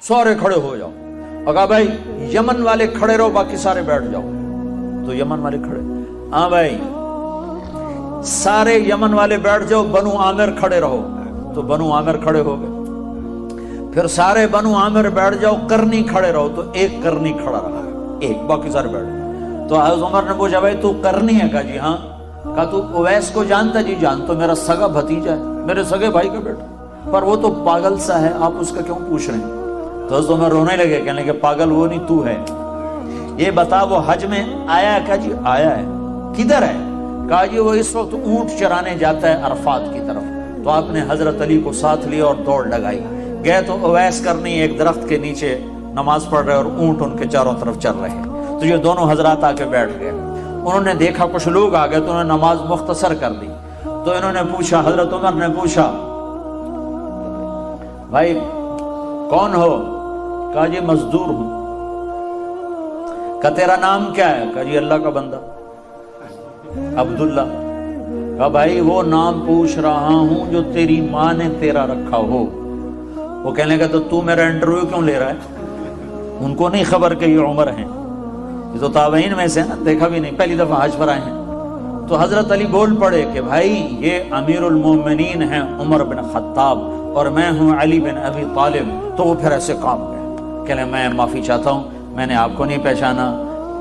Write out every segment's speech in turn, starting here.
سارے کھڑے ہو جاؤ. اور کہا بھائی یمن والے کھڑے رہو، باقی سارے بیٹھ جاؤ. تو یمن والے کھڑے، ہاں بھائی سارے یمن والے بیٹھ جاؤ، بنو عامر کھڑے رہو. تو بنو عامر کھڑے ہو گئے. پھر سارے بنو عامر بیٹھ جاؤ، کرنی کھڑے رہو. تو ایک کرنی کھڑا رہا، ایک، باقی سارے بیٹھ گئے. تو حضرت عمر نے پوچھا بھائی تو کرنی ہے؟ کہا جی ہاں. کہا تو اویس کو جانتا؟ جی جانتا، میرا سگا بھتیجا ہے، میرے سگے بھائی کا بیٹا، پر وہ تو پاگل سا ہے، آپ اس کا کیوں پوچھ رہے ہیں؟ تو حضرت عمر رونے لگے، کہنے کہ پاگل وہ نہیں تو ہے. یہ بتا وہ حج میں آیا ہے؟ کہا جی آیا ہے. کدھر ہے؟ کہا جی وہ اس وقت اونٹ چرانے جاتا ہے عرفات کی طرف. تو آپ نے حضرت علی کو ساتھ لیا اور دوڑ لگائی. گئے تو اویس کرنی ایک درخت کے نیچے نماز پڑھ رہے اور اونٹ ان کے چاروں طرف چل رہے ہیں. تو یہ دونوں حضرات آ کے بیٹھ گئے. انہوں نے دیکھا کچھ لوگ آ گئے تو انہوں نے نماز مختصر کر دی. تو انہوں نے پوچھا، حضرت عمر نے پوچھا بھائی کون ہو؟ کہا جی مزدور ہوں. کہا تیرا نام کیا ہے؟ کہا جی اللہ کا بندہ عبداللہ. کہا بھائی وہ نام پوچھ رہا ہوں جو تیری ماں نے تیرا رکھا ہو. وہ کہنے لگا تو تو میرا انٹرویو کیوں لے رہا ہے؟ ان کو نہیں خبر کہ یہ عمر ہیں، یہ تو تابعین میں سے نا، دیکھا بھی نہیں، پہلی دفعہ حج پر آئے ہیں. تو حضرت علی بول پڑے کہ بھائی یہ امیر المومنین ہیں عمر بن خطاب اور میں ہوں علی بن ابی طالب. تو وہ پھر ایسے کام گئے، کہنے میں معافی چاہتا ہوں، میں نے آپ کو نہیں پہچانا،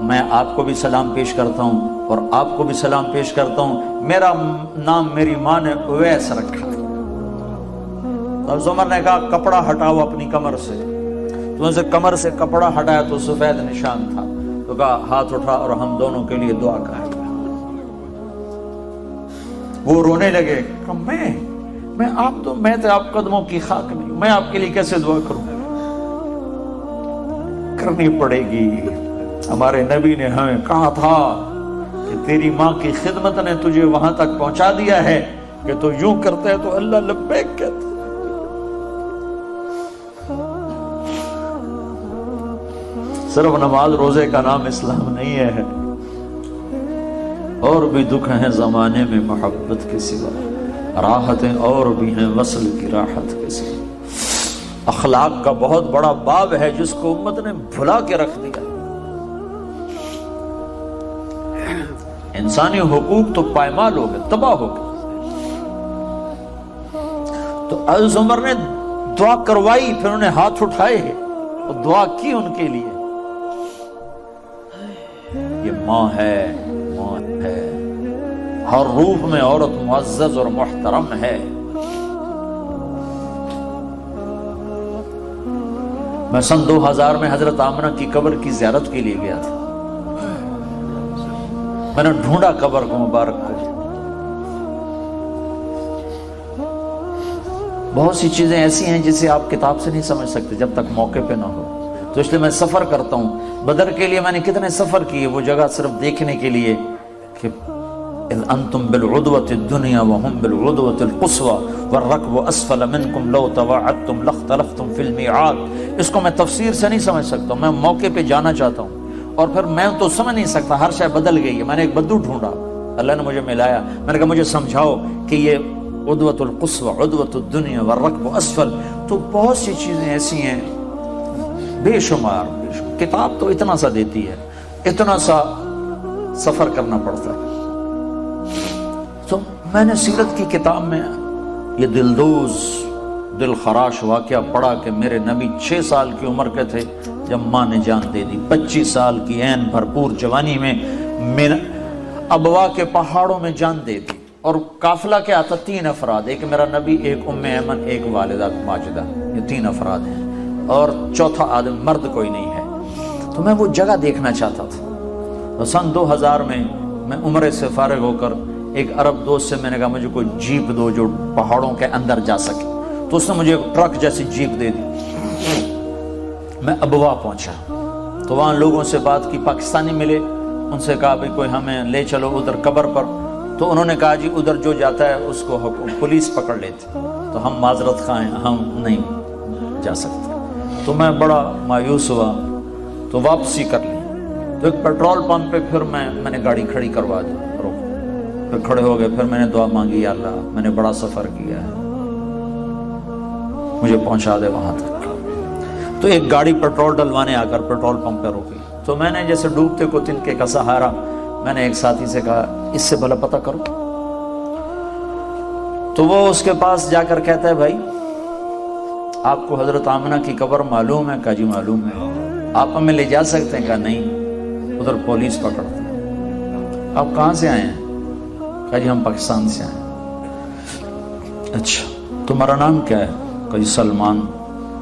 میں آپ کو بھی سلام پیش کرتا ہوں اور آپ کو بھی سلام پیش کرتا ہوں، میرا نام میری ماں نے اویس رکھا. تو عمر نے کہا کپڑا ہٹاؤ اپنی کمر سے. تو ان سے کمر سے کپڑا ہٹایا تو سفید نشان تھا. تو کہا ہاتھ اٹھا اور ہم دونوں کے لیے دعا کر. وہ رونے لگے کہ میں تو آپ قدموں کی خاک نہیں، میں آپ کے لیے کیسے دعا کروں؟ کرنی پڑے گی. ہمارے نبی نے ہمیں کہا تھا کہ تیری ماں کی خدمت نے تجھے وہاں تک پہنچا دیا ہے کہ تو یوں کرتا ہے تو اللہ لبیک کہتا. صرف نماز روزے کا نام اسلام نہیں ہے، اور بھی دکھ ہیں زمانے میں محبت کے سوا، راحتیں اور بھی ہیں وصل کی راحت کے سوا. اخلاق کا بہت بڑا باب ہے جس کو امت نے بھلا کے رکھ دیا. انسانی حقوق تو پائمال ہو گئے، تباہ ہو گئے. تو حضرت عمر نے دعا کروائی، پھر انہوں نے ہاتھ اٹھائے اور دعا کی ان کے لیے. یہ ماں ہے، ماں ہے، ہر روپ میں عورت معزز اور محترم ہے. میں سن 2000 میں حضرت آمنہ کی قبر کی زیارت کے لیے گیا تھا. میں نے ڈھونڈا قبر کو مبارک کو. بہت سی چیزیں ایسی ہیں جسے آپ کتاب سے نہیں سمجھ سکتے جب تک موقع پہ نہ ہو. تو اس لیے میں سفر کرتا ہوں. بدر کے لیے میں نے کتنے سفر کیے وہ جگہ صرف دیکھنے کے لیے کہ اذ انتم بالعدوة الدنيا وهم بالعدوة القصوى والركب اسفل منكم لو تواعدتم لاختلفتم في الميعاد. اس کو میں تفسیر سے نہیں سمجھ سکتا، میں موقع پہ جانا چاہتا ہوں. اور پھر میں تو سمجھ نہیں سکتا، ہر شے بدل گئی ہے. میں نے ایک بدو ڈھونڈا، اللہ نے مجھے ملایا. میں نے کہا مجھے سمجھاؤ کہ یہ عدوة القصوى، عدوة الدنيا والركب اسفل. تو بہت سی چیزیں ایسی ہیں بے شمار. کتاب تو اتنا سا دیتی ہے، اتنا سا سفر کرنا پڑتا ہے. تو میں نے سیرت کی کتاب میں یہ دلدوز دل خراش واقعہ پڑھا کہ میرے نبی 6 سال کی عمر کے تھے جب ماں نے جان دے دی. 25 سال کی عین بھرپور جوانی میں ابوا کے پہاڑوں میں جان دے دی. اور قافلہ کیا آتا؟ 3 افراد، ایک میرا نبی، ایک ام ایمن، ایک والدہ ماجدہ. یہ 3 افراد ہیں اور چوتھا آدم مرد کوئی نہیں ہے. تو میں وہ جگہ دیکھنا چاہتا تھا. تو سن 2000 میں عمرے سے فارغ ہو کر ایک عرب دوست سے میں نے کہا مجھے کوئی جیپ دو جو پہاڑوں کے اندر جا سکے. تو اس نے مجھے ایک ٹرک جیسی جیپ دے دی. میں ابوا پہنچا تو وہاں لوگوں سے بات کی، پاکستانی ملے، ان سے کہا بھائی کوئی ہمیں لے چلو ادھر قبر پر. تو انہوں نے کہا جی ادھر جو جاتا ہے اس کو پولیس پکڑ لیتی، تو ہم معذرت خواہ ہیں، ہم نہیں جا سکتے. تو میں بڑا مایوس ہوا تو واپسی کر لی. تو ایک پیٹرول پمپ پہ پھر میں نے گاڑی کھڑی کروا دی، پھر کھڑے ہو گئے. پھر میں نے دعا مانگی، یا اللہ میں نے بڑا سفر کیا ہے، مجھے پہنچا دے وہاں تک. تو ایک گاڑی پیٹرول ڈلوانے آ کر پیٹرول پمپ پہ روکی. تو میں نے جیسے ڈوبتے کو تنکے کا سہارا، میں نے ایک ساتھی سے کہا اس سے بھلا پتہ کرو. تو وہ اس کے پاس جا کر کہتا ہے بھائی آپ کو حضرت آمنہ کی قبر معلوم ہے؟ کہا جی معلوم ہے. آپ ہمیں لے جا سکتے ہیں؟ کہا نہیں، ادھر پولیس پکڑتی ہے. آپ کہاں سے آئے ہیں؟ کہا جی ہم پاکستان سے آئے ہیں. اچھا تمہارا نام کیا ہے؟ کہا جی سلمان.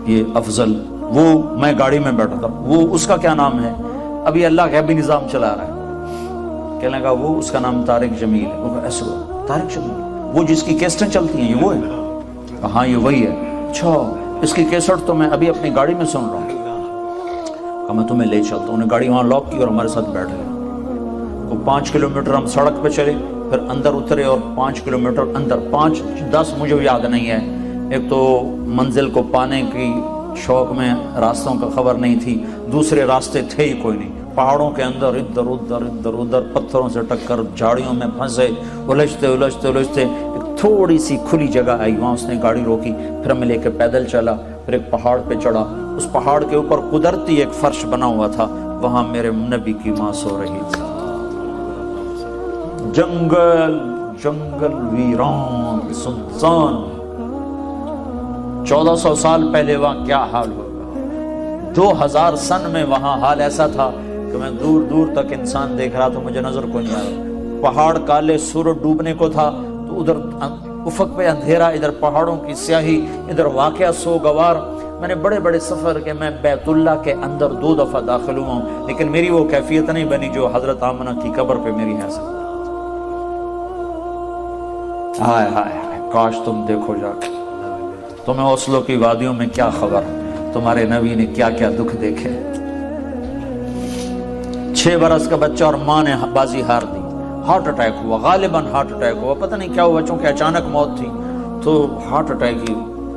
یہ افضل. وہ میں گاڑی میں بیٹھا تھا. وہ اس کا کیا نام ہے؟ ابھی اللہ غیبی نظام چلا رہا ہے. کہنے لگا وہ اس کا نام طارق جمیل ہے. وہ کہا ایسے ہوا طارق جمیل وہ جس کی کیسٹیں چلتی ہیں یہ وہ ہے؟ ہاں یہ وہی ہے. اچھا اس کی کیسٹ تو میں ابھی اپنی گاڑی میں سن رہا ہوں. میں تمہیں لے چلتا ہوں. انہیں گاڑی وہاں لاک کی اور ہمارے ساتھ بیٹھ گئے. وہ 5 کلومیٹر ہم سڑک پہ چلے، پھر اندر اترے اور 5 کلومیٹر اندر 5-10 مجھے یاد نہیں ہے. ایک تو منزل کو پانے کی شوق میں راستوں کا خبر نہیں تھی، دوسرے راستے تھے ہی کوئی نہیں. پہاڑوں کے اندر ادھر ادھر ادھر ادھر پتھروں سے ٹکر، جھاڑیوں میں پھنسے، الجھتے الجھتے الجھتے ایک تھوڑی سی کھلی جگہ آئی. وہاں اس نے گاڑی روکی، پھر ہمیں لے کے پیدل چلا، پھر ایک پہاڑ پہ چڑھا. اس پہاڑ کے اوپر قدرتی ایک فرش بنا ہوا تھا، وہاں میرے نبی کی ماں سو رہی تھی. جنگل جنگل ویران سنسان. 1400 سال پہلے وہاں کیا حال ہوگا. 2000 سن میں وہاں حال ایسا تھا کہ میں دور دور تک انسان دیکھ رہا تھا، مجھے نظر کو نہیں آ رہا. پہاڑ کالے، سورج ڈوبنے کو تھا، تو ادھر افق پہ اندھیرا، ادھر پہاڑوں کی سیاہی، ادھر واقعہ سوگوار. میں نے بڑے بڑے سفر کے، میں بیت اللہ کے اندر 2 دفعہ داخل ہوا ہوں، لیکن میری وہ کیفیت نہیں بنی جو حضرت آمنہ کی قبر پہ میری ہے. ہائے ہائے ہائے، کاش تم دیکھو جا کے. تمہیں اوسلو کی وادیوں میں کیا خبر، تمہارے نبی نے کیا کیا دکھ دیکھے. 6 برس کا بچہ اور ماں نے بازی ہار دی. ہارٹ اٹیک ہوا، غالباً ہارٹ اٹیک ہوا، پتہ نہیں کیا ہوا، چونکہ اچانک موت تھی تو ہارٹ اٹیک ہی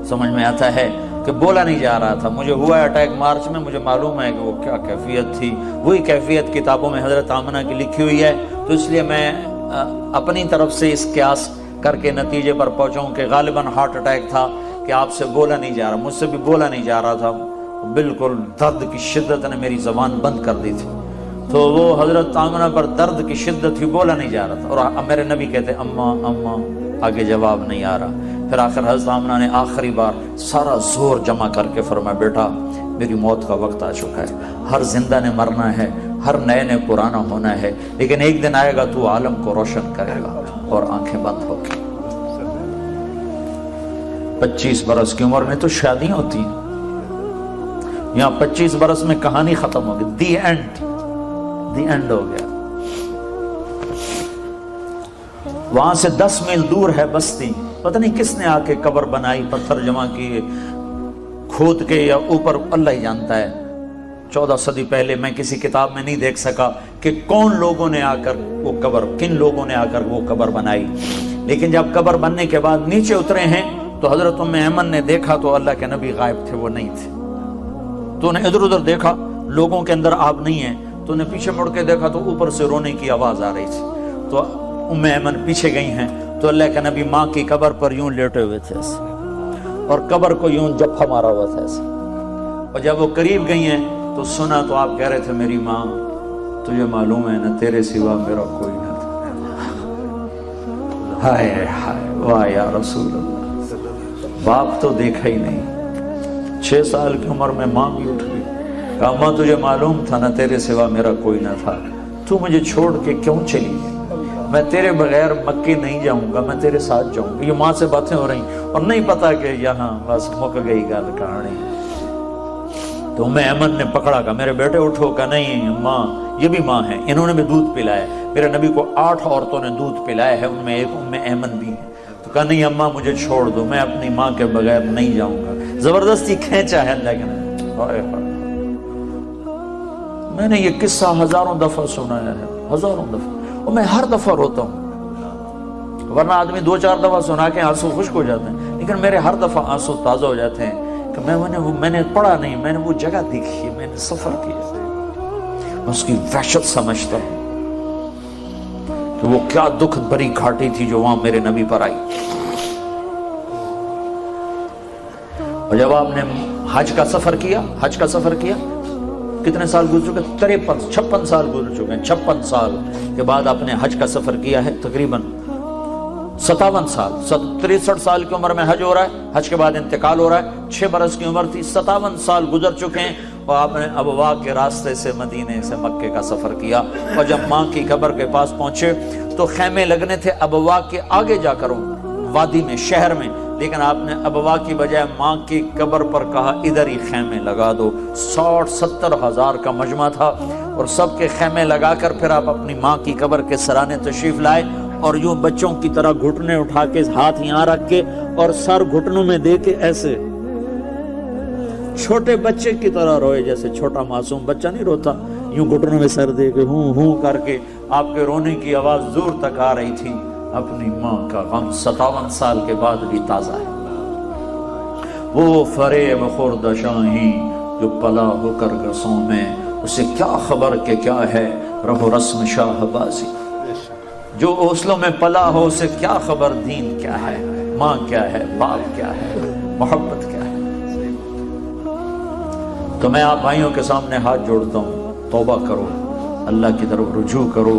سمجھ میں آتا ہے کہ بولا نہیں جا رہا تھا. مجھے ہوا اٹیک مارچ میں، مجھے معلوم ہے کہ وہ کیا کیفیت تھی. وہی کیفیت کتابوں میں حضرت آمنہ کی لکھی ہوئی ہے، تو اس لیے میں اپنی طرف سے اس قیاس کر کے نتیجے پر پہنچا کہ غالباً ہارٹ اٹیک تھا کہ آپ سے بولا نہیں جا رہا. مجھ سے بھی بولا نہیں جا رہا تھا، بالکل درد کی شدت نے میری زبان بند کر دی تھی. تو وہ حضرت آمنہ پر درد کی شدت تھی، بولا نہیں جا رہا تھا. اور میرے نبی کہتے اماں اماں، آگے جواب نہیں آ رہا. پھر آخر حضرت آمنہ نے آخری بار سارا زور جمع کر کے فرمایا بیٹا میری موت کا وقت آ چکا ہے. ہر زندہ نے مرنا ہے، ہر نئے نے پرانا ہونا ہے، لیکن ایک دن آئے گا تو عالم کو روشن کرے گا. اور آنکھیں بند ہو گئی. 25 برس کی عمر میں تو شادیاں ہوتی ہیں، یہاں 25 برس میں کہانی ختم ہو گئی. دی اینڈ ہو گیا. وہاں سے 10 میل دور ہے بستی. پتہ نہیں کس نے آ کے قبر بنائی، پتھر جمع کیے کھود کے، یا اوپر اللہ ہی جانتا ہے. 14 صدی پہلے میں کسی کتاب میں نہیں دیکھ سکا کہ کون لوگوں نے آ کر وہ قبر، کن لوگوں نے آ کر وہ قبر بنائی. لیکن جب قبر بننے کے بعد نیچے اترے ہیں تو حضرت ام ایمن نے دیکھا تو اللہ کے نبی غائب تھے، وہ نہیں تھے. تو انہیں ادھر ادھر دیکھا، لوگوں کے اندر آپ نہیں ہیں. تو انہیں پیچھے مڑ کے دیکھا تو اوپر سے رونے کی آواز آ رہی تھی. تو ام ایمن پیچھے گئی ہیں تو اللہ کے نبی ماں کی قبر پر یوں لیٹے ہوئے تھے ایسے، اور قبر کو یوں جپھا مارا ہوا تھا ایسے. اور جب وہ قریب گئی ہیں تو سنا تو آپ کہہ رہے تھے میری ماں تجھے معلوم ہے نا تیرے سوا میرا کوئی نہ تھا. ہائے ہائے واہ یا رسول اللہ. باپ تو دیکھا ہی نہیں. 6 سال کی عمر میں ماں بھی اٹھ گئی. کہا ماں تجھے معلوم تھا نا تیرے سوا میرا کوئی نہ تھا، تو مجھے چھوڑ کے کیوں چلی؟ میں تیرے بغیر مکے نہیں جاؤں گا، میں تیرے ساتھ جاؤں گا. یہ ماں سے باتیں ہو رہی اور نہیں پتا کہ یہاں بس مک گئی گل کہانی. تو میں ایمن نے پکڑا کہا میرے بیٹے اٹھو. کہا نہیں ماں، یہ بھی ماں ہے، انہوں نے بھی دودھ پلایا. میرے نبی کو 8 عورتوں نے دودھ پلایا ہے، ان میں ایک ام ایمن بھی ہے. تو کہا نہیں اماں مجھے چھوڑ دو، میں اپنی ماں کے بغیر نہیں جاؤں گا. زبردستی کھینچا ہے. لیکن میں نے یہ قصہ ہزاروں دفعہ سنایا ہے، ہزاروں دفعہ، اور میں ہر دفعہ روتا ہوں. ورنہ آدمی 2-4 دفعہ سنا کے آنسو خشک ہو جاتے ہیں، لیکن میرے ہر دفعہ آنسو تازہ ہو جاتے ہیں کہ میں نے پڑھا نہیں، میں نے وہ جگہ دیکھی ہے، میں نے سفر کیا، میں اس کی وحشت سمجھتا ہوں کہ وہ کیا دکھ بھری گھاٹی تھی جو وہاں میرے نبی پر آئی. اور جب آپ نے حج کا سفر کیا، حج کا سفر کیا، کتنے سال گزر چکے؟ 56 سال گزر چکے ہیں۔ 56 سال کے بعد آپ نے حج کا سفر کیا ہے، تقریباً 57 سال، 63 سال کی عمر میں حج ہو رہا ہے، حج کے بعد انتقال ہو رہا ہے، 6 برس کی عمر تھی، 57 سال گزر چکے ہیں، اور آپ نے ابوا کے راستے سے مدینے سے مکے کا سفر کیا، اور جب ماں کی قبر کے پاس پہنچے تو خیمے لگنے تھے ابوا کے آگے جا کر وادی میں، شہر میں، لیکن آپ نے ابوا کی بجائے ماں کی قبر پر کہا ادھر ہی خیمے لگا دو۔ 60-70 ہزار کا مجمع تھا، اور سب کے خیمے لگا کر پھر آپ اپنی ماں کی قبر کے سرانے تشریف لائے، اور یوں بچوں کی طرح گھٹنے اٹھا کے ہاتھ یہاں رکھ کے اور سر گھٹنوں میں دے کے ایسے چھوٹے بچے کی طرح روئے، جیسے چھوٹا معصوم بچہ نہیں روتا، یوں گھٹنوں میں سر دے کے ہوں ہوں کر کے آپ کے رونے کی آواز دور تک آ رہی تھی۔ اپنی ماں کا غم 57 سال کے بعد بھی تازہ ہے۔ وہ فریب خورد شاہی جو پلا ہو کر گسوں میں، اسے کیا خبر کہ کیا ہے رہ و رسم شاہ بازی، جو اوصلوں میں پلا ہو اسے کیا خبر دین کیا ہے، ماں کیا ہے، باپ کیا ہے، محبت کیا ہے۔ تو میں آپ بھائیوں کے سامنے ہاتھ جوڑتا ہوں، توبہ کرو، اللہ کی طرف رجوع کرو۔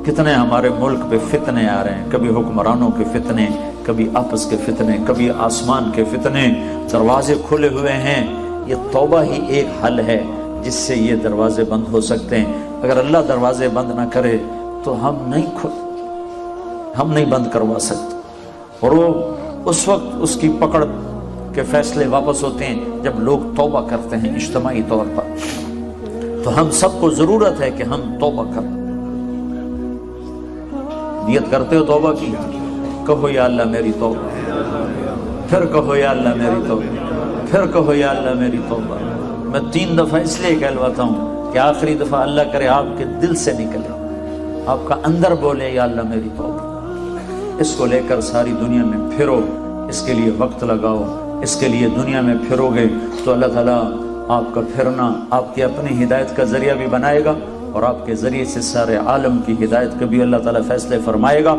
کتنے ہمارے ملک پہ فتنے آ رہے ہیں، کبھی حکمرانوں کے فتنے، کبھی آپس کے فتنے، کبھی آسمان کے فتنے، دروازے کھلے ہوئے ہیں۔ یہ توبہ ہی ایک حل ہے جس سے یہ دروازے بند ہو سکتے ہیں۔ اگر اللہ دروازے بند نہ کرے تو ہم نہیں بند کروا سکتے، اور وہ اس وقت اس کی پکڑ کے فیصلے واپس ہوتے ہیں جب لوگ توبہ کرتے ہیں اجتماعی طور پر۔ تو ہم سب کو ضرورت ہے کہ ہم توبہ کریں۔ نیت کرتے ہو توبہ کی؟ کہو یا اللہ میری توبہ، پھر کہو یا اللہ میری توبہ، پھر کہو یا اللہ میری توبہ۔ میں 3 دفعہ اس لیے کہلواتا ہوں کہ آخری دفعہ اللہ کرے آپ کے دل سے نکلے، آپ کا اندر بولے یا اللہ میری توبہ۔ اس کو لے کر ساری دنیا میں پھرو، اس کے لیے وقت لگاؤ، اس کے لیے دنیا میں پھرو گے تو اللہ تعالیٰ آپ کا پھرنا آپ کی اپنی ہدایت کا ذریعہ بھی بنائے گا، اور آپ کے ذریعے سے سارے عالم کی ہدایت کا بھی اللہ تعالیٰ فیصلے فرمائے گا۔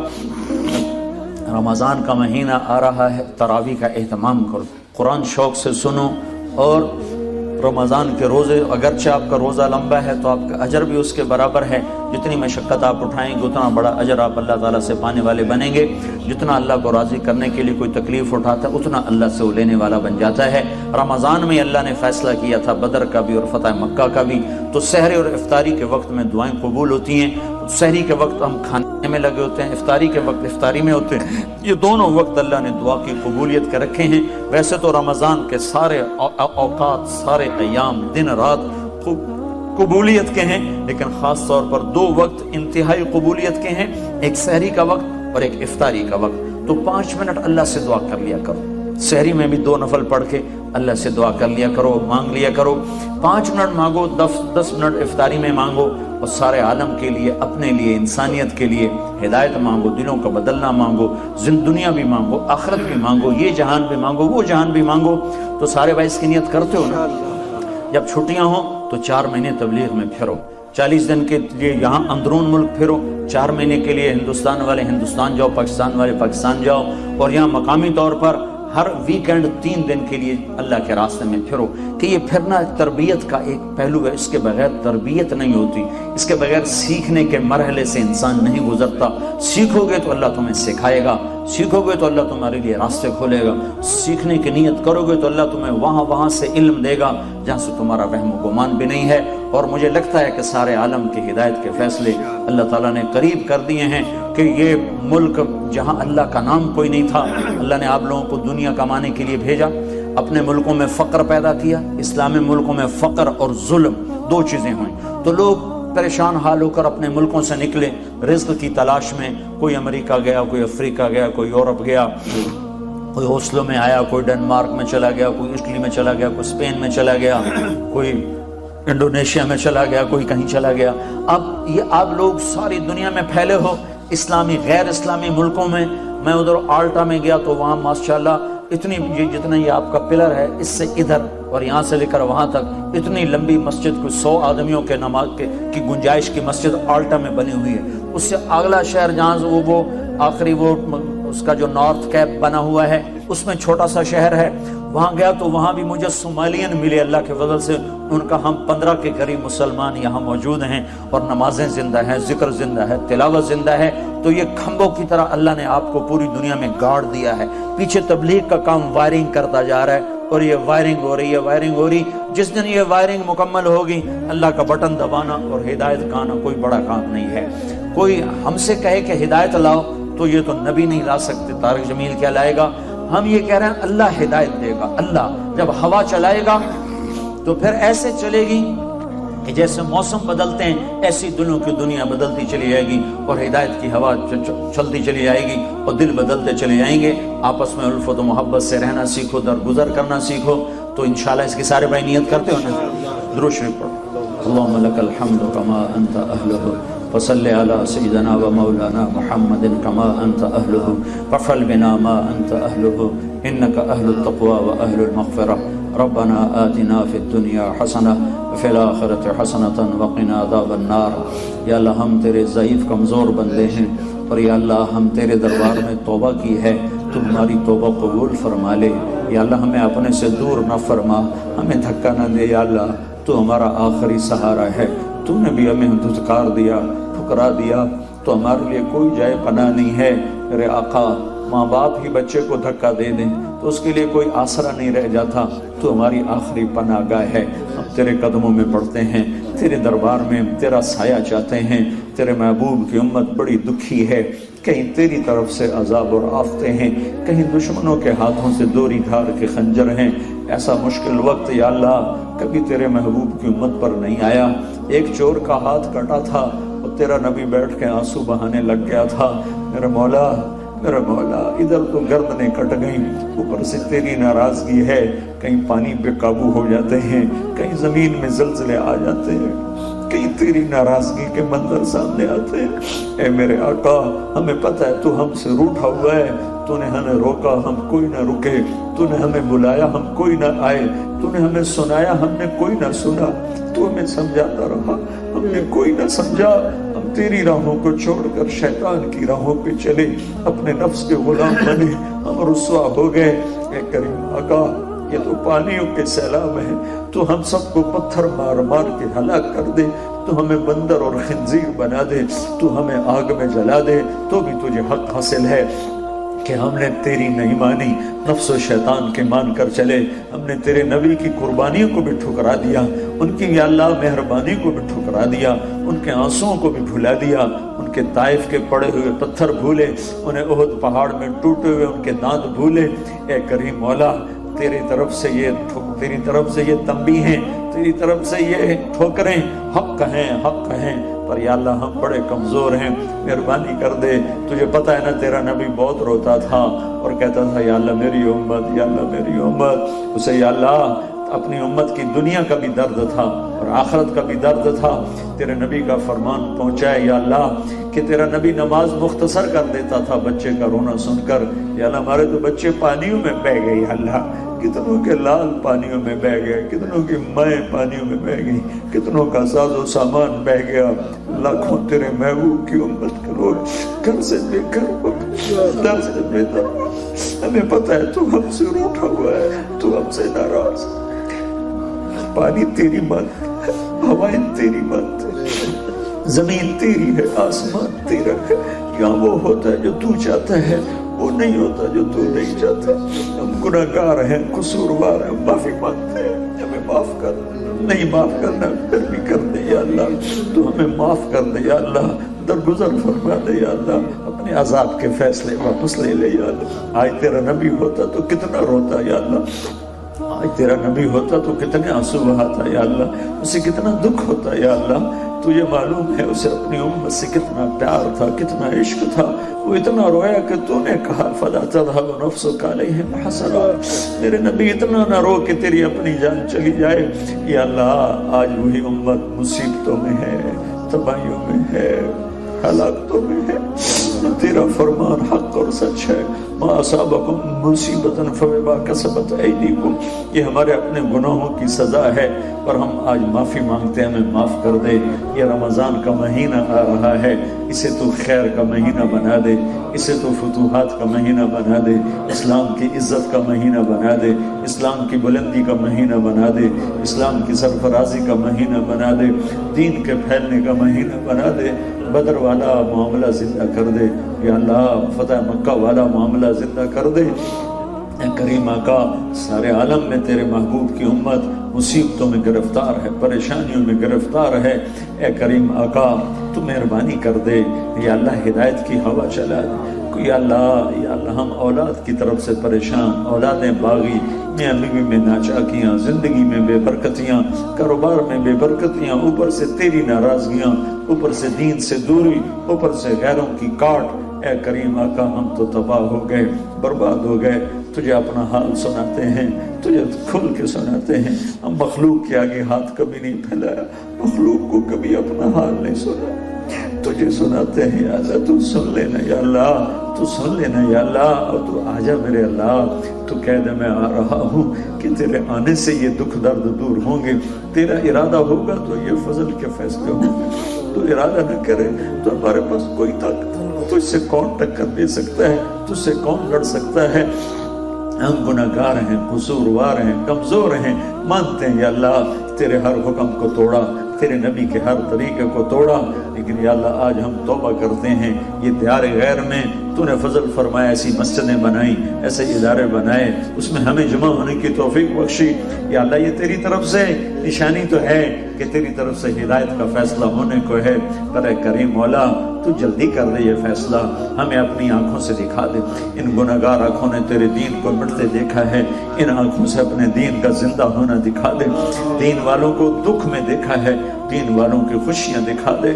رمضان کا مہینہ آ رہا ہے، تراویح کا اہتمام کرو، قرآن شوق سے سنو، اور رمضان کے روزے اگرچہ آپ کا روزہ لمبا ہے تو آپ کا اجر بھی اس کے برابر ہے۔ جتنی مشقت آپ اٹھائیں گے اتنا بڑا اجر آپ اللہ تعالیٰ سے پانے والے بنیں گے۔ جتنا اللہ کو راضی کرنے کے لیے کوئی تکلیف اٹھاتا ہے اتنا اللہ سے وہ لینے والا بن جاتا ہے۔ رمضان میں اللہ نے فیصلہ کیا تھا بدر کا بھی اور فتح مکہ کا بھی، تو سحری اور افطاری کے وقت میں دعائیں قبول ہوتی ہیں۔ سحری کے وقت ہم کھانے میں لگے ہوتے ہیں، افطاری کے وقت افطاری میں ہوتے ہیں، یہ دونوں وقت اللہ نے دعا کی قبولیت کے رکھے ہیں۔ ویسے تو رمضان کے سارے اوقات، سارے ایام، دن رات قبولیت کے ہیں، لیکن خاص طور پر 2 وقت انتہائی قبولیت کے ہیں، ایک سحری کا وقت اور ایک افطاری کا وقت۔ تو 5 منٹ اللہ سے دعا کر لیا کرو، سحری میں بھی 2 نفل پڑھ کے اللہ سے دعا کر لیا کرو، مانگ لیا کرو۔ 5 منٹ مانگو، 10 منٹ افطاری میں مانگو، اور سارے عالم کے لیے، اپنے لیے، انسانیت کے لیے ہدایت مانگو، دلوں کا بدلنا مانگو، دنیا بھی مانگو، آخرت بھی مانگو، یہ جہان بھی مانگو، وہ جہان بھی مانگو۔ تو سارے بھائی اس کی نیت کرتے ہو نا؟ جب چھٹیاں ہوں تو 4 مہینے تبلیغ میں پھرو، 40 دن کے لیے یہاں اندرون ملک پھرو، 4 مہینے کے لیے ہندوستان والے ہندوستان جاؤ، پاکستان والے پاکستان جاؤ، اور یہاں مقامی طور پر ہر ویکینڈ 3 دن کے لیے اللہ کے راستے میں پھرو۔ کہ یہ پھرنا تربیت کا ایک پہلو ہے، اس کے بغیر تربیت نہیں ہوتی، اس کے بغیر سیکھنے کے مرحلے سے انسان نہیں گزرتا۔ سیکھو گے تو اللہ تمہیں سکھائے گا، سیکھو گے تو اللہ تمہارے لیے راستے کھولے گا، سیکھنے کی نیت کرو گے تو اللہ تمہیں وہاں سے علم دے گا جہاں سے تمہارا وہم و گمان بھی نہیں ہے۔ اور مجھے لگتا ہے کہ سارے عالم کی ہدایت کے فیصلے اللہ تعالیٰ نے قریب کر دیے ہیں، کہ یہ ملک جہاں اللہ کا نام کوئی نہیں تھا، اللہ نے آپ لوگوں کو دنیا کمانے کے لیے بھیجا، اپنے ملکوں میں فقر پیدا کیا، اسلامی ملکوں میں فقر اور ظلم 2 چیزیں ہوئیں، تو لوگ پریشان حال ہو کر اپنے ملکوں سے نکلے رزق کی تلاش میں، کوئی امریکہ گیا، کوئی افریقہ گیا، کوئی یورپ گیا، کوئی اوسلو میں آیا، کوئی ڈنمارک میں چلا گیا، کوئی اٹلی میں چلا گیا، کوئی اسپین میں چلا گیا، کوئی انڈونیشیا میں چلا گیا، کوئی کہیں چلا گیا۔ اب یہ آپ لوگ ساری دنیا میں پھیلے ہو، اسلامی غیر اسلامی ملکوں میں۔ میں ادھر آلٹا میں گیا تو وہاں ماشاءاللہ اتنی جتنا یہ آپ کا پلر ہے اس سے ادھر اور یہاں سے لے کر وہاں تک اتنی لمبی مسجد، کوئی 100 آدمیوں کے نماز کی گنجائش کی مسجد آلٹا میں بنی ہوئی ہے۔ اس سے اگلا شہر جہاں وہ آخری وہ اس کا جو نارتھ کیپ بنا ہوا ہے اس میں چھوٹا سا شہر ہے، وہاں گیا تو وہاں بھی مجھے صومالین ملے اللہ کے فضل سے، ان کا ہم 15 کے قریب مسلمان یہاں موجود ہیں، اور نمازیں زندہ ہیں، ذکر زندہ ہے، تلاوت زندہ ہے۔ تو یہ کھمبوں کی طرح اللہ نے آپ کو پوری دنیا میں گاڑ دیا ہے۔ پیچھے تبلیغ کا کام وائرنگ کرتا جا رہا ہے، اور یہ وائرنگ ہو رہی ہے، وائرنگ ہو رہی۔ جس دن یہ وائرنگ مکمل ہوگی، اللہ کا بٹن دبانا اور ہدایت کا آنا کوئی بڑا کام نہیں ہے۔ کوئی ہم سے کہے کہ ہدایت لاؤ تو یہ تو نبی نہیں لا سکتے، طارق جمیل کیا لائے گا؟ ہم یہ کہہ رہے ہیں اللہ ہدایت دے گا۔ اللہ جب ہوا چلائے گا تو پھر ایسے چلے گی کہ جیسے موسم بدلتے ہیں ایسی دلوں کی دنیا بدلتی چلی جائے گی، اور ہدایت کی ہوا چلتی چلی جائے گی، اور دل بدلتے چلے جائیں گے۔ آپس میں الفت و محبت سے رہنا سیکھو، درگزر کرنا سیکھو، تو انشاءاللہ اس کی سارے بھائی نیت کرتے ہو نا؟ درود شریف پڑھو۔ اللہم لک الحمد کما انت اہلہ، وصلی علی سیدنا و مولانا محمد کما انت اہلہ، وافعل بنا ما انت اہلہ، انک اہل التقوی و اہل المغفرہ۔ ربنا آتنا فی الدنیا حسنہ وفی الآخرۃ حسنۃ وقنا عذاب النار۔ یا اللہ ہم تیرے ضعیف کمزور بندے ہیں، اور یا اللہ ہم تیرے دربار میں توبہ کی ہے، تو ہماری توبہ قبول فرما لے۔ یا اللہ ہمیں اپنے سے دور نہ فرما، ہمیں دھکا نہ دے۔ یا اللہ تو ہمارا آخری سہارا ہے، تو نے بھی ہمیں دھتکار دیا، ٹھکرا دیا، تو ہمارے لیے کوئی جائے پناہ نہیں ہے۔ میرے آقا، ماں باپ ہی بچے کو دھکا دے دیں تو اس کے لیے کوئی آسرا نہیں رہ جاتا، تو ہماری آخری پناہ گاہ ہے۔ ہم تیرے قدموں میں پڑھتے ہیں، تیرے دربار میں تیرا سایہ چاہتے ہیں۔ تیرے محبوب کی امت بڑی دکھی ہے، کہیں تیری طرف سے عذاب اور آفتیں ہیں، کہیں دشمنوں کے ہاتھوں سے دوری دھار کے خنجر ہیں۔ ایسا مشکل وقت یا اللہ کبھی تیرے محبوب کی امت پر نہیں آیا۔ ایک چور کا ہاتھ کٹا تھا، اور تیرا نبی بیٹھ کے آنسو بہانے لگ گیا تھا۔ میرے مولا، میرا مولا، ادھر تو گردنیں کٹ گئیں، اوپر سے تیری ناراضگی ہے، کہیں پانی پہ قابو ہو جاتے ہیں، کہیں زمین میں زلزلے آ جاتے ہیں، کہیں تیری ناراضگی کے منظر سامنے آتے ہیں۔ اے میرے آقا، ہمیں پتہ ہے تو ہم سے روٹھا ہوا ہے، تو نے ہمیں روکا ہم کوئی نہ رکے، تو نے ہمیں بلایا ہم کوئی نہ آئے، تو نے ہمیں سنایا ہم نے کوئی نہ سنا، تو ہمیں سمجھاتا رہا ہم نے کوئی نہ سمجھا۔ ہم تیری راہوں کو چھوڑ کر شیطان کی راہوں پہ چلے، اپنے نفس کے غلام بنے، ہم رسوا ہو گئے۔ اے کریم آقا، یہ تو پانیوں کے سیلاب ہے، تو ہم سب کو پتھر مار مار کے ہلاک کر دے، تو ہمیں بندر اور خنزیر بنا دے، تو ہمیں آگ میں جلا دے، تو بھی تجھے حق حاصل ہے کہ ہم نے تیری نہیں مانی، نفس و شیطان کے مان کر چلے۔ ہم نے تیرے نبی کی قربانیوں کو بھی ٹھکرا دیا، ان کی یا اللہ مہربانی کو بھی ٹھکرا دیا، ان کے آنسوؤں کو بھی بھلا دیا، ان کے طائف کے پڑے ہوئے پتھر بھولے، انہیں احد پہاڑ میں ٹوٹے ہوئے ان کے دانت بھولے۔ اے کریم مولا، تیری طرف سے یہ تنبیہ ہیں، تیری طرف سے یہ ٹھوکریں حق ہیں، حق ہیں، پر یا اللہ ہم بڑے کمزور ہیں، مہربانی کر دے۔ تجھے پتہ ہے نا تیرا نبی بہت روتا تھا اور کہتا تھا یا اللہ میری امت، یا اللہ میری امت۔ اسے یا اللہ اپنی امت کی دنیا کا بھی درد تھا اور آخرت کا بھی درد تھا۔ تیرے نبی کا فرمان پہنچا ہے یا اللہ کہ تیرا نبی نماز مختصر کر دیتا تھا بچے کا رونا سن کر۔ یا اللہ ہمارے تو بچے پانیوں میں بہہ گئے، یا اللہ کتنوں کے لال پانیوں میں بہہ گئے، کتنوں کی مائیں پانیوں میں بہہ گئی، کتنوں کا ساز و سامان بہہ گیا۔ لاکھوں تیرے محبوب کی امت کے لوگ گھر سے بے گھر ہو گئے، در سے بے در۔ ہمیں پتہ ہے تو ہم سے روٹھا ہوا ہے، تو ہم سے ناراض۔ پانی تیری مت ہے، ہوائیں تیری مت ہے، زمین تیری ہے، آسمان تیرا ہے۔ یہاں وہ ہوتا ہے جو تو چاہتا ہے، وہ نہیں ہوتا جو تو نہیں چاہتا۔ ہم گناہگار ہیں، قصوروار ہیں، معافی مانگتے ہیں، ہمیں معاف کر۔ نہیں معاف کرنا پھر بھی کر دے یا اللہ، تو ہمیں معاف کر دے یا اللہ، درگزر فرما دے یا اللہ، اپنے عذاب کے فیصلے واپس لے لے یا اللہ۔ آج تیرا نبی ہوتا تو کتنا روتا یا اللہ، آج تیرا نبی ہوتا تو کتنے آنسو بہاتا یا اللہ، اسے کتنا دکھ ہوتا یا اللہ۔ تجھے معلوم ہے اسے اپنی امت سے کتنا پیار تھا، کتنا عشق تھا، وہ اتنا رویا کہ تو نے کہا فلا تذهب نفسك عليهم حسرات۔ میرے نبی اتنا نہ رو کہ تیری اپنی جان چلی جائے یا اللہ۔ آج وہی امت مصیبتوں میں ہے، تباہیوں میں ہے، ہلاکتوں میں ہے۔ تیرا فرمان حق اور سچ ہے. ما اصابکم مصیبۃ فبما کسبت ایدیکم، یہ ہمارے اپنے گناہوں کی سزا ہے، پر ہم آج معافی مانگتے ہیں، ہمیں معاف کر دے. یہ رمضان کا مہینہ آ رہا ہے، اسے تو خیر کا مہینہ بنا دے، اسے تو فتوحات کا مہینہ بنا دے، اسلام کی عزت کا مہینہ بنا دے، اسلام کی بلندی کا مہینہ بنا دے، اسلام کی سرفرازی کا مہینہ بنا دے، دین کے پھیلنے کا مہینہ بنا دے. بدر والا معاملہ زندہ کر دے یا اللہ، فتح مکہ والا معاملہ زندہ کر دے. اے کریم آقا، سارے عالم میں تیرے محبوب کی امت مصیبتوں میں گرفتار ہے، پریشانیوں میں گرفتار ہے. اے کریم آقا تو مہربانی کر دے یا اللہ، ہدایت کی ہوا چلا دے. یا اللہ ہم اولاد کی طرف سے پریشان، اولادیں باغی، میاں بیوی میں ناچاکیاں، زندگی میں بے برکتیاں، کاروبار میں بے برکتیاں، اوپر سے تیری ناراضگیاں، اوپر سے دین سے دوری، اوپر سے غیروں کی کاٹ. اے کریم آقا ہم تو تباہ ہو گئے، برباد ہو گئے. تجھے اپنا حال سناتے ہیں، تجھے کھل کے سناتے ہیں. ہم مخلوق کے آگے ہاتھ کبھی نہیں پھیلایا، مخلوق کو کبھی اپنا حال نہیں سنا، تجھے سناتے ہیں. یا اللہ تو سن لینا، یا اللہ تو سن لینا، یا اللہ اور تو آجا میرے اللہ. تو کہہ دے میں آ رہا ہوں کہ تیرے آنے سے یہ دکھ درد دور ہوں گے. تیرا ارادہ ہوگا تو یہ فضل کے فیصلے ہوں گے. تو ارادہ نہ کرے تو ہمارے پاس کوئی طاقت نہیں. تجھ سے کون ٹکر دے سکتا ہے؟ تجھ سے کون لڑ سکتا ہے؟ ہم گناہگار ہیں، قصوروار ہیں، کمزور ہیں، مانتے ہیں یا اللہ تیرے ہر حکم کو توڑا، تیرے نبی کے ہر طریقے کو توڑا. لیکن یا اللہ آج ہم توبہ کرتے ہیں. یہ دیار غیر میں تو نے فضل فرمایا، ایسی مسجدیں بنائی، ایسے ادارے بنائے، اس میں ہمیں جمع ہونے کی توفیق بخشی. یا اللہ یہ تیری طرف سے نشانی تو ہے کہ تیری طرف سے ہدایت کا فیصلہ ہونے کو ہے. پر اے کریم مولا تو جلدی کر دے یہ فیصلہ، ہمیں اپنی آنکھوں سے دکھا دے. ان گناہگار آنکھوں نے تیرے دین کو مٹتے دیکھا ہے، ان آنکھوں سے اپنے دین کا زندہ ہونا دکھا دے. دین والوں کو دکھ میں دیکھا ہے، دین والوں کی خوشیاں دکھا دے.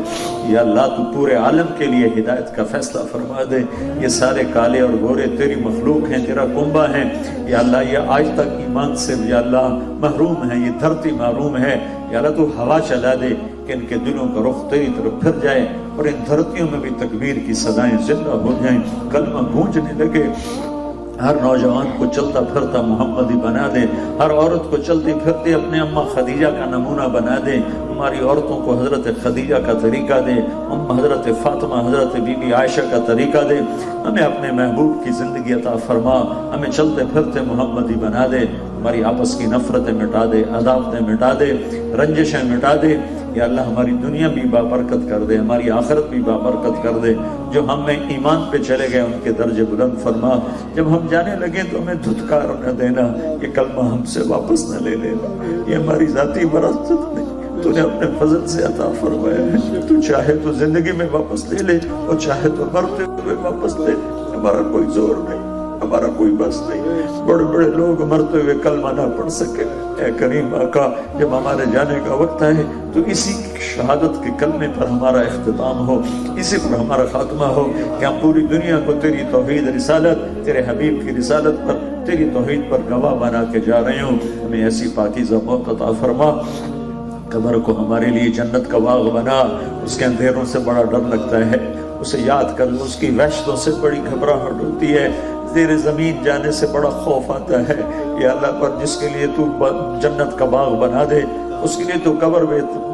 یا اللہ تو پورے عالم کے لیے ہدایت کا فیصلہ فرما دے. یہ سارے کالے اور گورے تیری مخلوق ہیں، تیرا کنبہ ہیں. یا اللہ یہ آج تک ایمان سے یا اللہ محروم ہیں، یہ دھرتی محروم ہے. یا اللہ تو ہوا چلا دے کہ ان کے دلوں کا رخ تیری طرف پھر جائے اور ان دھرتیوں میں بھی تکبیر کی صدائیں زندہ ہو جائیں، کلمہ گونجنے لگے. ہر نوجوان کو چلتا پھرتا محمدی بنا دے، ہر عورت کو چلتی پھرتی اپنے اماں خدیجہ کا نمونہ بنا دے. ہماری عورتوں کو حضرت خدیجہ کا طریقہ دے، حضرت فاطمہ، حضرت بی بی عائشہ کا طریقہ دے. ہمیں اپنے محبوب کی زندگی عطا فرما، ہمیں چلتے پھرتے محمدی بنا دے. ہماری آپس کی نفرتیں مٹا دے، عداوتیں مٹا دے، رنجشیں مٹا دے. یا اللہ ہماری دنیا بھی بابرکت کر دے، ہماری آخرت بھی بابرکت کر دے. جو ہم میں ایمان پہ چلے گئے ان کے درجے بلند فرما. جب ہم جانے لگے تو ہمیں دھتکار نہ دینا، یہ کلمہ ہم سے واپس نہ لے لینا. یہ ہماری ذاتی وراثت نہیں، تو نے اپنے فضل سے عطا فرمایا ہے. تو چاہے تو زندگی میں واپس لے لے اور چاہے تو مرتے ہوئے واپس لے. ہمارا کوئی زور نہیں، ہمارا کوئی بس نہیں. بڑے بڑے لوگ مرتے ہوئے کلمہ نہ پڑھ سکے. اے کریم آقا جب ہمارے جانے کا وقت ہے تو اسی شہادت کے کلمے پر ہمارا اختتام ہو، اسی پر ہمارا خاتمہ ہو کہ ہم پوری دنیا کو تیری توحید رسالت، تیرے حبیب کی رسالت پر، تیری توحید پر گواہ بنا کے جا رہے ہوں. ہمیں ایسی پاکیزہ موت عطا فرما. قبر کو ہمارے لیے جنت کا باغ بنا. اس کے اندھیروں سے بڑا ڈر لگتا ہے، اسے یاد کر اس کی وحشتوں سے بڑی گھبراہٹ ہوتی ہے. زیر زمین جانے سے بڑا خوف آتا ہے. یا اللہ پر جس کے لیے تو جنت کا باغ بنا دے، اس کے لیے تو قبر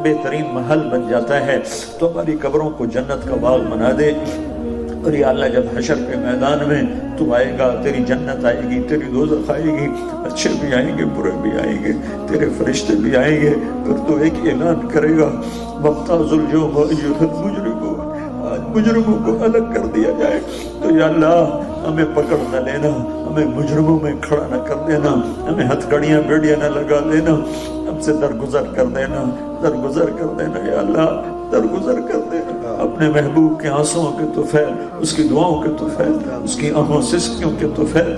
بہترین محل بن جاتا ہے. تو ہماری قبروں کو جنت کا باغ بنا دے. اور یا اللہ جب حشر کے میدان میں تو آئے گا، تیری جنت آئے گی، تیری دوزخ آئے گی، اچھے بھی آئیں گے، برے بھی آئیں گے، تیرے فرشتے بھی آئیں گے. پھر تو ایک اعلان کرے گا، وَامْتَازُ الْيَوْمَ أَيُّهَا الْمُجْرِمُونَ، آج مجرموں کو الگ کر دیا جائے. تو یا اللہ ہمیں پکڑ نہ لینا، ہمیں مجرموں میں کھڑا نہ کر دینا، ہمیں ہتھکڑیاں بیڑیاں نہ لگا دینا، ہم سے درگزر کر دینا، درگزر کر دینا. یا اللہ درگزر کر دینا. اپنے محبوب کے آنسوؤں کے طفیل، اس کی دعاؤں کے طفیل، اس کی آہوں سسکیوں کے طفیل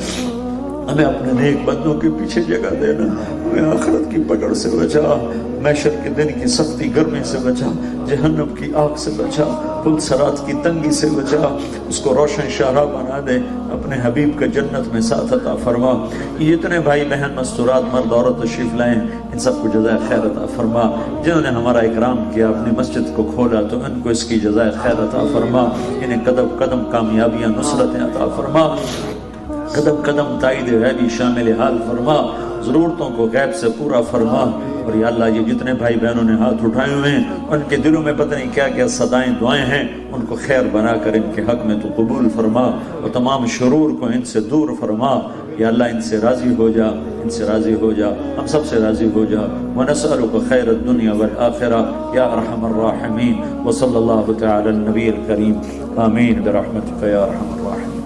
ہمیں اپنے نیک بندوں کے پیچھے جگہ دینا. ہمیں آخرت کی پکڑ سے بچا، محشر کے دن کی سختی گرمی سے بچا، جہنم کی آگ سے بچا، پل صراط کی تنگی سے بچا، اس کو روشن شاہراہ بنا دے، اپنے حبیب کا جنت میں ساتھ عطا فرما۔ یہ جتنے بھائی بہن مستورات مرد عورت تشریف لائیں، ان سب کو جزائے خیر عطا فرما۔ جنہوں نے ہمارا اکرام کیا، اپنی مسجد کو کھولا، تو ان کو اس کی جزائے خیر عطا فرما۔ انہیں قدم قدم کامیابیاں نصرتیں عطا فرما، قدم قدم تائید غیبی شامل حال فرما، ضرورتوں کو غیب سے پورا فرما۔ اور یا اللہ یہ جتنے بھائی بہنوں نے ہاتھ اٹھائے ہوئے ہیں، ان کے دلوں میں پتہ نہیں کیا کیا صدائیں دعائیں ہیں، ان کو خیر بنا کر ان کے حق میں تو قبول فرما، اور تمام شرور کو ان سے دور فرما۔ یا اللہ ان سے راضی ہو جا، ان سے راضی ہو جا، ہم سب سے راضی ہو جا۔ وَنَسْأَلُكَ خَيْرَ الدُّنْيَا وَالْآخِرَةِ یا ارحم الراحمین۔ وصلی اللہ تعالی النبی الکریم، آمین برحمتک یا ارحم الراحمین۔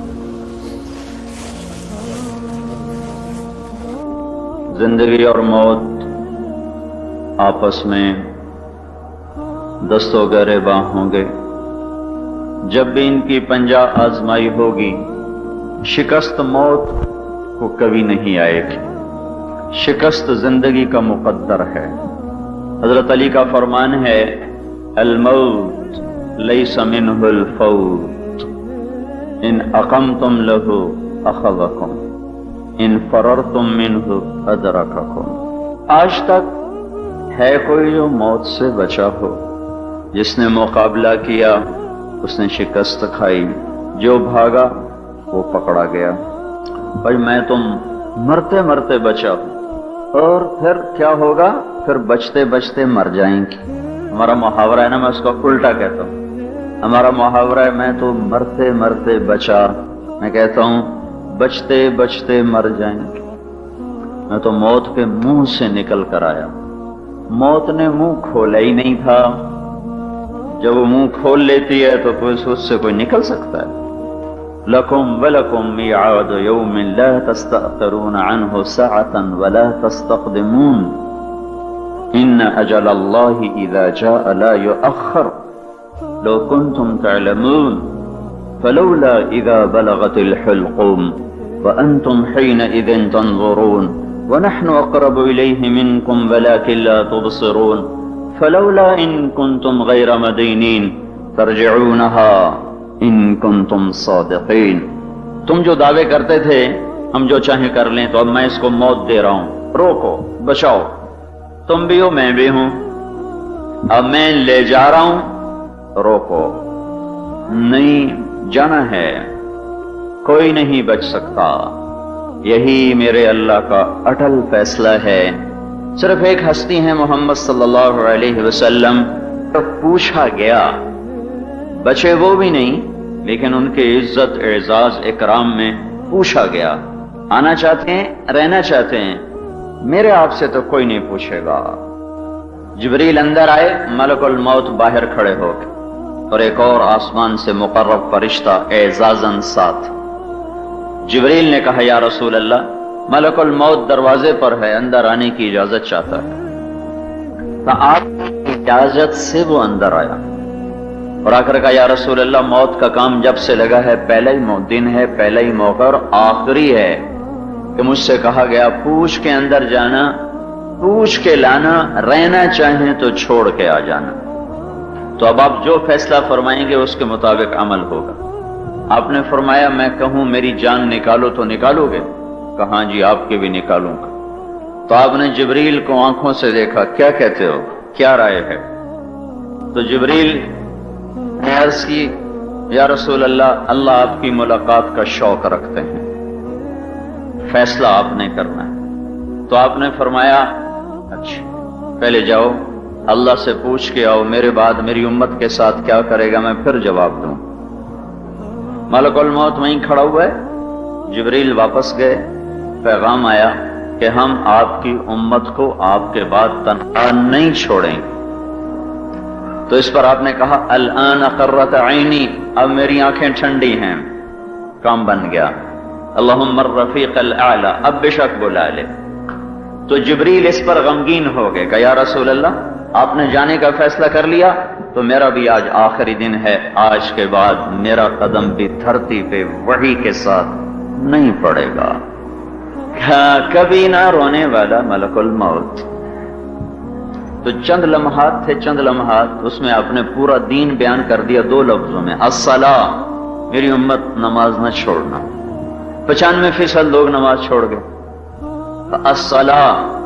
زندگی اور موت آپس میں دست و گریباں ہوں گے۔ جب بھی ان کی پنجہ آزمائی ہوگی، شکست موت کو کبھی نہیں آئے گی، شکست زندگی کا مقدر ہے۔ حضرت علی کا فرمان ہے، الموت لیس منہ الفوت، ان اقمتم لہ اخذکم، ان فررتم منہ ادرککم۔ آج تک ہے کوئی جو موت سے بچا ہو؟ جس نے مقابلہ کیا اس نے شکست کھائی، جو بھاگا وہ پکڑا گیا۔ بھائی میں تم مرتے مرتے بچا ہوں، اور پھر کیا ہوگا؟ پھر بچتے بچتے مر جائیں گے۔ ہمارا محاورہ ہے نا، میں اس کو الٹا کہتا ہوں۔ ہمارا محاورہ ہے، میں تو مرتے مرتے بچا، میں کہتا ہوں بچتے بچتے مر جائیں گے۔ میں تو موت کے منہ سے نکل کر آیا، موت نے منہ کھولا ہی نہیں تھا۔ جب وہ منہ کھول لیتی ہے تو اس سے کوئی نکل سکتا ہے؟ لکم ولکم میعاد یوم لا تستأخرون عنہ ساعتا ولا تستقدمون، ان اجل اللہ اذا جاء لا یؤخر لو کنتم تعلمون، فلولا اذا بلغت الحلقوم وانتم حینئذ تنظرون، ونحن اقرب الیہ منکم ولکن لا تبصرون، فلولا ان کنتم غیر مدینین ترجعونها ان کنتم صادقین۔ تم جو دعوے کرتے تھے ہم جو چاہیں کر لیں، تو اب میں اس کو موت دے رہا ہوں، روکو بچاؤ۔ تم بھی ہو میں بھی ہوں، اب میں لے جا رہا ہوں، روکو۔ نہیں جانا ہے، کوئی نہیں بچ سکتا۔ یہی میرے اللہ کا اٹل فیصلہ ہے۔ صرف ایک ہستی ہے محمد صلی اللہ علیہ وسلم، پوچھا گیا، بچے وہ بھی نہیں، لیکن ان کے عزت اعزاز اکرام میں پوچھا گیا، آنا چاہتے ہیں، رہنا چاہتے ہیں؟ میرے آپ سے تو کوئی نہیں پوچھے گا۔ جبریل اندر آئے، ملک الموت باہر کھڑے ہو گئے، اور ایک اور آسمان سے مقرب فرشتہ اعزازاً ساتھ۔ جبریل نے کہا، یا رسول اللہ، ملک الموت دروازے پر ہے، اندر آنے کی اجازت چاہتا ہے۔ تو آپ کی اجازت سے وہ اندر آیا اور آ کر کہا، یا رسول اللہ، موت کا کام جب سے لگا ہے، پہلا ہی دن ہے، پہلا ہی موقع اور آخری ہے کہ مجھ سے کہا گیا پوچھ کے اندر جانا، پوچھ کے لانا، رہنا چاہیں تو چھوڑ کے آ جانا۔ تو اب آپ جو فیصلہ فرمائیں گے اس کے مطابق عمل ہوگا۔ آپ نے فرمایا، میں کہوں میری جان نکالو تو نکالو گے؟ کہاں جی، آپ کی بھی نکالوں گا۔ تو آپ نے جبریل کو آنکھوں سے دیکھا، کیا کہتے ہو، کیا رائے ہے؟ تو جبریل نے عرض کی، یا رسول اللہ، اللہ آپ کی ملاقات کا شوق رکھتے ہیں، فیصلہ آپ نے کرنا ہے۔ تو آپ نے فرمایا، اچھا پہلے جاؤ اللہ سے پوچھ کے آؤ، میرے بعد میری امت کے ساتھ کیا کرے گا میں پھر جواب دوں۔ ملک الموت وہیں کھڑا ہوا ہے، جبریل واپس گئے، پیغام آیا کہ ہم آپ کی امت کو آپ کے بعد تنہا نہیں چھوڑیں گے۔ تو اس پر آپ نے کہا، الآن قرۃ عینی، اب میری آنکھیں ٹھنڈی ہیں، کام بن گیا۔ اللہم الرفیق الاعلی، اب بے شک بلا لے۔ تو جبریل اس پر غمگین ہو گئے، کہ یا رسول اللہ، آپ نے جانے کا فیصلہ کر لیا تو میرا بھی آج آخری دن ہے، آج کے بعد میرا قدم بھی دھرتی پہ وحی کے ساتھ نہیں پڑے گا۔ کبھی نہ رونے والا ملک الموت. تو چند لمحات تھے، چند لمحات، اس میں آپ نے پورا دین بیان کر دیا 2 لفظوں میں، الصلاۃ، میری امت نماز نہ چھوڑنا. 95% لوگ نماز چھوڑ گئے. الصلاۃ